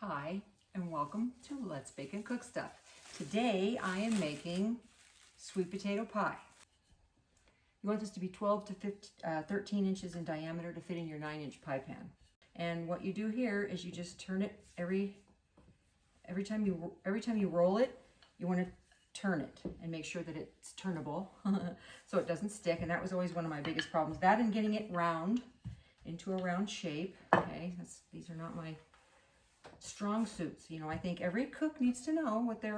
Hi, and welcome to Let's Bake and Cook Stuff. Today I am making sweet potato pie. You want this to be 12 to 13 inches in diameter to fit in your 9-inch pie pan. And what you do here is you just turn it every time you roll it, you want to turn it and make sure that it's turnable so it doesn't stick. And that was always one of my biggest problems. That and getting it round into a round shape. Okay, these are not my strong suits. You know, I think every cook needs to know what they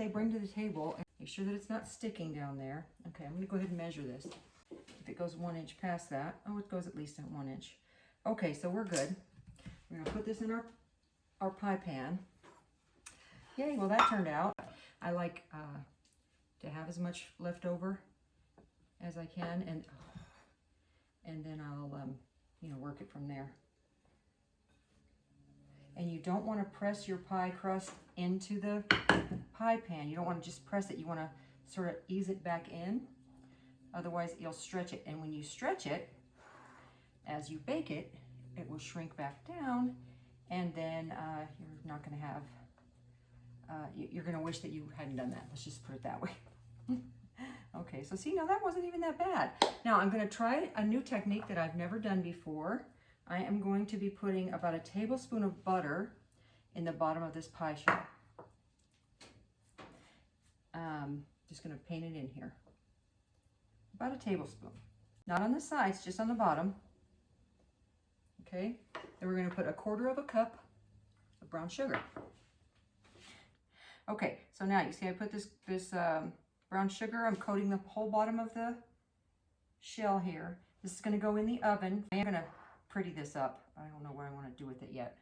bring to the table. Make sure that it's not sticking down there. Okay, I'm going to go ahead and measure this. If it goes 1 inch past that, oh, it goes at least at 1 inch. Okay, so we're good. We're going to put this in our pie pan. Yay, well that turned out. I like to have as much left over as I can, and then I'll work it from there. And you don't want to press your pie crust into the pie pan. You don't want to just press it. You want to sort of ease it back in. Otherwise, you'll stretch it. And when you stretch it, as you bake it, it will shrink back down. And then you're not going to have, you're going to wish that you hadn't done that. Let's just put it that way. Okay, so see, now that wasn't even that bad. Now I'm going to try a new technique that I've never done before. I am going to be putting about a tablespoon of butter in the bottom of this pie shell. Just going to paint it in here. About a tablespoon. Not on the sides, just on the bottom. Okay, then we're going to put 1/4 cup of brown sugar. Okay, so now you see I put this brown sugar. I'm coating the whole bottom of the shell here. This is going to go in the oven. I am going to pretty this up. I don't know what I want to do with it yet.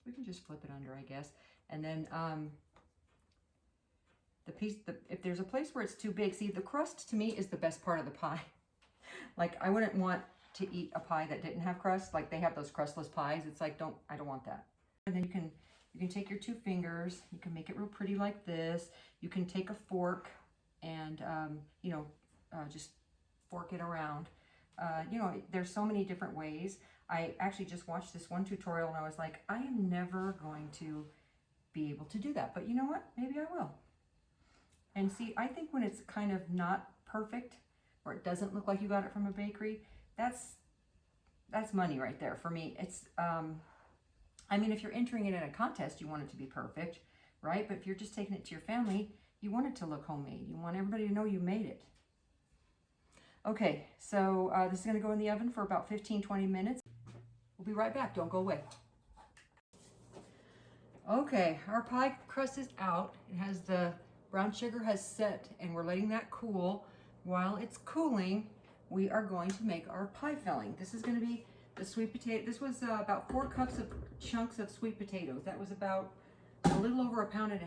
We can just flip it under, I guess. And then if there's a place where it's too big, see, the crust to me is the best part of the pie. Like, I wouldn't want to eat a pie that didn't have crust. Like, they have those crustless pies. It's like, I don't want that. And then you can take your 2 fingers. You can make it real pretty like this. You can take a fork and just fork it around. There's so many different ways. I actually just watched this one tutorial and I was like, I am never going to be able to do that. But you know what? Maybe I will. And see, I think when it's kind of not perfect, or it doesn't look like you got it from a bakery, that's money right there for me. It's, I mean, if you're entering it in a contest, you want it to be perfect, right? But if you're just taking it to your family, you want it to look homemade. You want everybody to know you made it. Okay, so this is going to go in the oven for about 15-20 minutes. We'll be right back. Don't go away. Okay, our pie crust is out. It has the brown sugar has set, and we're letting that cool. While it's cooling, we are going to make our pie filling. This is going to be the sweet potato. This was about 4 cups of chunks of sweet potatoes. That was about a little over 1.5 pounds of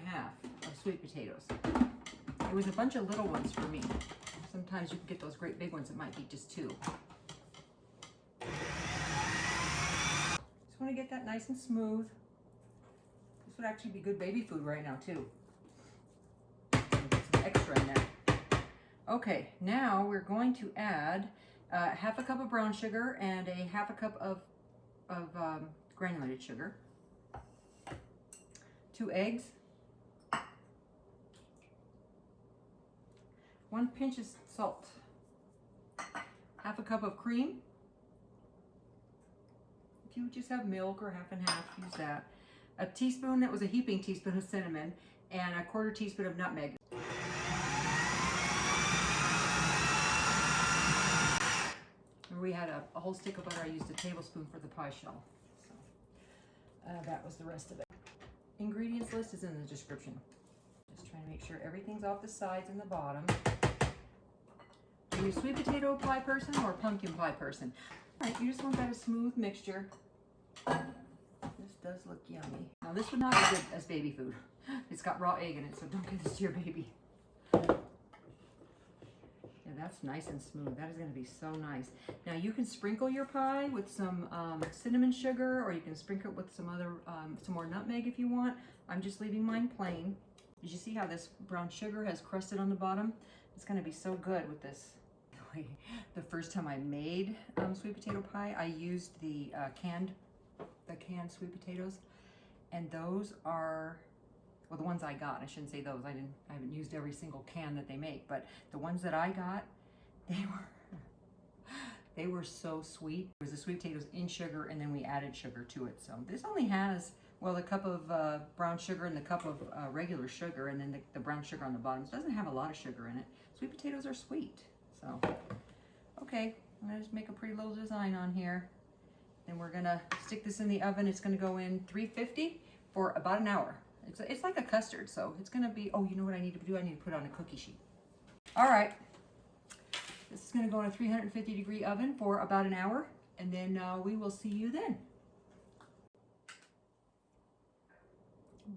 sweet potatoes. It was a bunch of little ones for me. Sometimes you can get those great big ones. It might be just 2. Just want to get that nice and smooth. This would actually be good baby food right now too. Get some extra in there. Okay, now we're going to add 1/2 cup of brown sugar and 1/2 cup of granulated sugar. 2 eggs. 1 pinch of salt. 1/2 cup of cream. If you just have milk or 1/2 and 1/2, use that. A teaspoon, that was a heaping teaspoon of cinnamon, and 1/4 teaspoon of nutmeg. We had a whole stick of butter. I used a tablespoon for the pie shell. So that was the rest of it. Ingredients list is in the description. Just trying to make sure everything's off the sides and the bottom. Are you a sweet potato pie person or a pumpkin pie person? All right, you just want that a smooth mixture. This does look yummy. Now this would not be good as baby food. It's got raw egg in it, so don't give this to your baby. Yeah, that's nice and smooth. That is going to be so nice. Now you can sprinkle your pie with some cinnamon sugar, or you can sprinkle it with some more nutmeg if you want. I'm just leaving mine plain. Did you see how this brown sugar has crusted on the bottom? It's going to be so good with this actually, the first time I made sweet potato pie, I used the canned sweet potatoes, and those are, well, the ones I got. I shouldn't say those. I haven't used every single can that they make, but the ones that I got, they were so sweet. It was the sweet potatoes in sugar, and then we added sugar to it. So this only has, well, a cup of brown sugar and the cup of regular sugar, and then the brown sugar on the bottom. So it doesn't have a lot of sugar in it. Sweet potatoes are sweet. So, okay, I'm gonna just make a pretty little design on here. Then we're gonna stick this in the oven. It's gonna go in 350 for about an hour. It's like a custard, so it's gonna be, oh, you know what I need to do? I need to put it on a cookie sheet. All right, this is gonna go in a 350-degree oven for about an hour, and then we will see you then.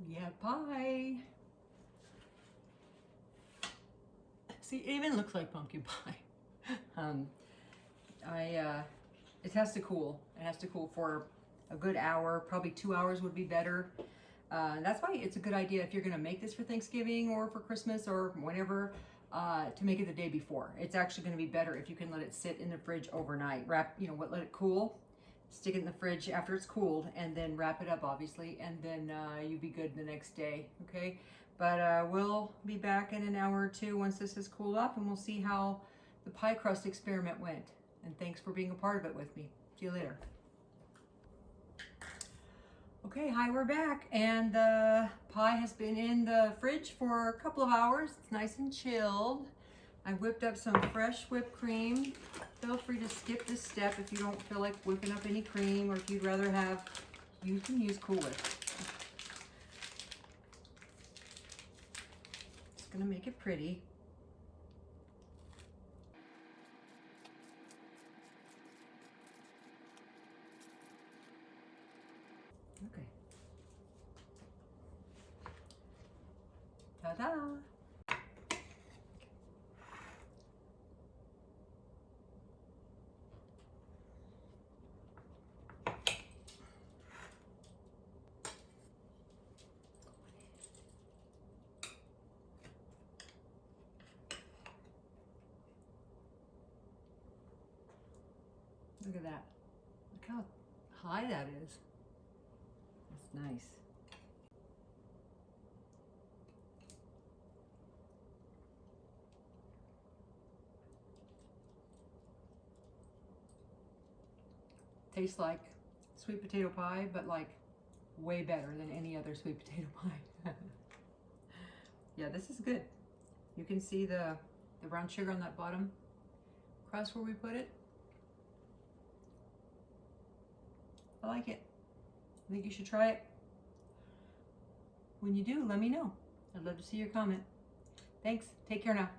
We have pie. See, it even looks like pumpkin pie. It has to cool. It has to cool for a good hour. Probably 2 hours would be better. That's why it's a good idea if you're going to make this for Thanksgiving or for Christmas or whenever, to make it the day before. It's actually going to be better if you can let it sit in the fridge overnight. Let it cool. Stick it in the fridge after it's cooled, and then wrap it up, obviously, and then you'll be good the next day. Okay. But we'll be back in an hour or two once this has cooled off, and we'll see how the pie crust experiment went. And thanks for being a part of it with me. See you later. Okay, hi, we're back. And the pie has been in the fridge for a couple of hours. It's nice and chilled. I whipped up some fresh whipped cream. Feel free to skip this step if you don't feel like whipping up any cream, or if you'd rather have, you can use Cool Whip. Gonna make it pretty. Okay. Ta-da! Look at that. Look how high that is. That's nice. Tastes like sweet potato pie, but like way better than any other sweet potato pie. Yeah, this is good. You can see the brown sugar on that bottom crust where we put it. I like it. I think you should try it. When you do, let me know. I'd love to see your comment. Thanks. Take care now.